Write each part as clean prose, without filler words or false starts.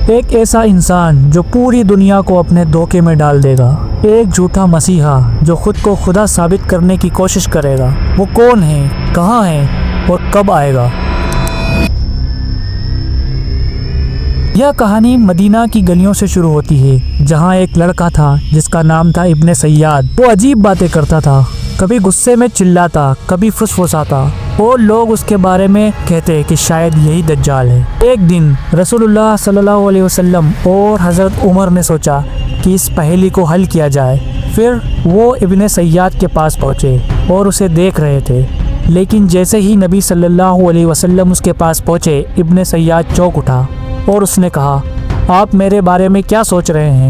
ایک ایسا انسان جو پوری دنیا کو اپنے دھوکے میں ڈال دے گا، ایک جھوٹا مسیحا جو خود کو خدا ثابت کرنے کی کوشش کرے گا۔ وہ کون ہے، کہاں ہے اور کب آئے گا؟ یہ کہانی مدینہ کی گلیوں سے شروع ہوتی ہے، جہاں ایک لڑکا تھا جس کا نام تھا ابن سیاد۔ وہ عجیب باتیں کرتا تھا، کبھی غصے میں چلاتا، کبھی فسفساتا، اور لوگ اس کے بارے میں کہتے کہ شاید یہی دجال ہے۔ ایک دن رسول اللہ صلی اللہ علیہ وسلم اور حضرت عمر نے سوچا کہ اس پہیلی کو حل کیا جائے۔ پھر وہ ابن سیاد کے پاس پہنچے اور اسے دیکھ رہے تھے، لیکن جیسے ہی نبی صلی اللہ علیہ وسلم اس کے پاس پہنچے، ابن سیاد چونک اٹھا اور اس نے کہا، آپ میرے بارے میں کیا سوچ رہے ہیں؟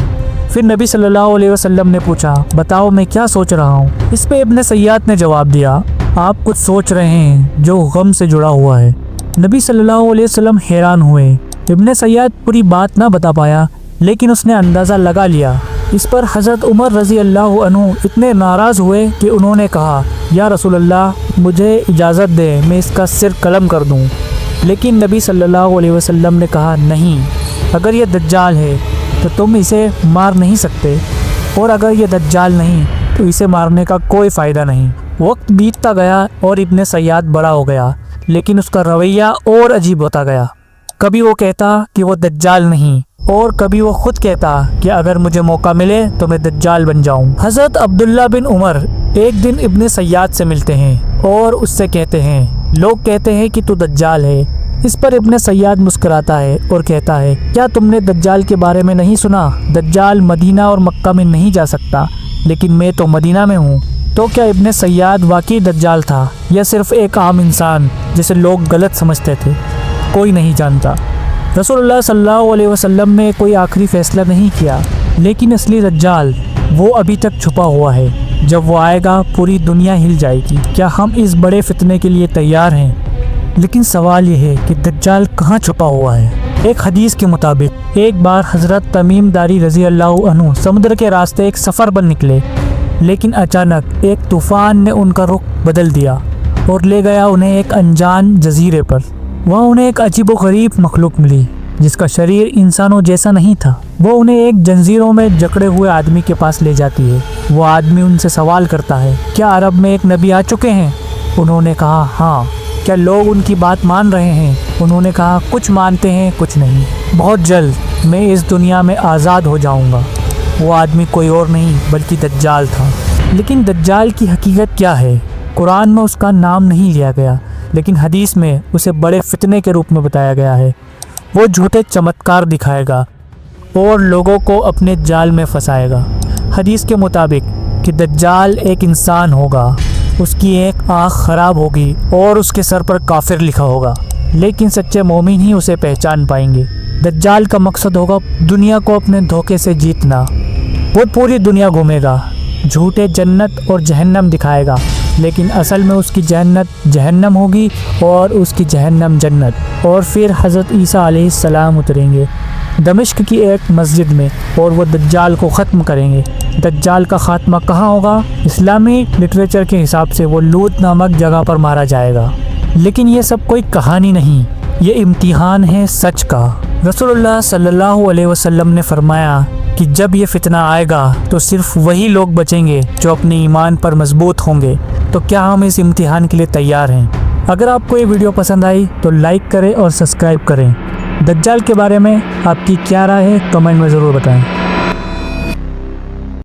پھر نبی صلی اللہ علیہ وسلم نے پوچھا، بتاؤ میں کیا سوچ رہا ہوں؟ اس پہ ابن سیاد نے جواب دیا، آپ کچھ سوچ رہے ہیں جو غم سے جڑا ہوا ہے۔ نبی صلی اللہ علیہ وسلم حیران ہوئے۔ ابن سیاد پوری بات نہ بتا پایا، لیکن اس نے اندازہ لگا لیا۔ اس پر حضرت عمر رضی اللہ عنہ اتنے ناراض ہوئے کہ انہوں نے کہا، یا رسول اللہ، مجھے اجازت دے میں اس کا سر قلم کر دوں۔ لیکن نبی صلی اللہ علیہ وسلم نے کہا، نہیں، اگر یہ دجال ہے تو تم اسے مار نہیں سکتے، اور اگر یہ دجال نہیں تو اسے مارنے کا کوئی فائدہ نہیں۔ وقت بیتتا گیا اور ابن سیاد بڑا ہو گیا، لیکن اس کا رویہ اور عجیب ہوتا گیا۔ کبھی وہ کہتا کہ وہ دجال نہیں، اور کبھی وہ خود کہتا کہ اگر مجھے موقع ملے تو میں دجال بن جاؤں۔ حضرت عبداللہ بن عمر ایک دن ابن سیاد سے ملتے ہیں اور اس سے کہتے ہیں، لوگ کہتے ہیں کہ تو دجال ہے۔ اس پر ابن سیاد مسکراتا ہے اور کہتا ہے، کیا تم نے دجال کے بارے میں نہیں سنا؟ دجال مدینہ اور مکہ میں نہیں جا سکتا، لیکن میں تو مدینہ میں ہوں۔ تو کیا ابن سیاد واقعی دجال تھا یا صرف ایک عام انسان جسے لوگ غلط سمجھتے تھے؟ کوئی نہیں جانتا۔ رسول اللہ صلی اللہ علیہ وسلم نے کوئی آخری فیصلہ نہیں کیا، لیکن اصلی دجال وہ ابھی تک چھپا ہوا ہے۔ جب وہ آئے گا پوری دنیا ہل جائے گی۔ کیا ہم اس بڑے فتنے کے لیے تیار ہیں؟ لیکن سوال یہ ہے کہ دجال کہاں چھپا ہوا ہے؟ ایک حدیث کے مطابق ایک بار حضرت تمیم داری رضی اللہ عنہ سمندر کے راستے ایک سفر پر نکلے، لیکن اچانک ایک طوفان نے ان کا رخ بدل دیا اور لے گیا انہیں ایک انجان جزیرے پر۔ وہاں انہیں ایک عجیب و غریب مخلوق ملی جس کا شریر انسانوں جیسا نہیں تھا۔ وہ انہیں ایک جنزیروں میں جکڑے ہوئے آدمی کے پاس لے جاتی ہے۔ وہ آدمی ان سے سوال کرتا ہے، کیا عرب میں ایک نبی آ چکے ہیں؟ انہوں نے کہا، ہاں۔ کیا لوگ ان کی بات مان رہے ہیں؟ انہوں نے کہا، کچھ مانتے ہیں، کچھ نہیں۔ بہت جلد میں اس دنیا میں آزاد ہو جاؤں گا۔ وہ آدمی کوئی اور نہیں بلکہ دجال تھا۔ لیکن دجال کی حقیقت کیا ہے؟ قرآن میں اس کا نام نہیں لیا گیا، لیکن حدیث میں اسے بڑے فتنے کے روپ میں بتایا گیا ہے۔ وہ جھوٹے چمتکار دکھائے گا اور لوگوں کو اپنے جال میں پھنسائے گا۔ حدیث کے مطابق کہ دجال ایک انسان ہوگا، اس کی ایک آنکھ خراب ہوگی اور اس کے سر پر کافر لکھا ہوگا، لیکن سچے مومن ہی اسے پہچان پائیں گے۔ دجال کا مقصد ہوگا دنیا کو اپنے دھوکے سے جیتنا۔ وہ پوری دنیا گھومے گا، جھوٹے جنت اور جہنم دکھائے گا، لیکن اصل میں اس کی جنت جہنم ہوگی اور اس کی جہنم جنت۔ اور پھر حضرت عیسیٰ علیہ السلام اتریں گے دمشق کی ایک مسجد میں اور وہ دجال کو ختم کریں گے۔ دجال کا خاتمہ کہاں ہوگا؟ اسلامی لٹریچر کے حساب سے وہ لوط نامک جگہ پر مارا جائے گا۔ لیکن یہ سب کوئی کہانی نہیں، یہ امتحان ہے سچ کا۔ رسول اللہ صلی اللہ علیہ وسلم نے فرمایا کہ جب یہ فتنہ آئے گا تو صرف وہی لوگ بچیں گے جو اپنے ایمان پر مضبوط ہوں گے۔ تو کیا ہم اس امتحان کے لیے تیار ہیں؟ اگر آپ کو یہ ویڈیو پسند آئی تو لائک کریں اور سبسکرائب کریں۔ دجال کے بارے میں آپ کی کیا رائے ہے کمنٹ میں ضرور بتائیں۔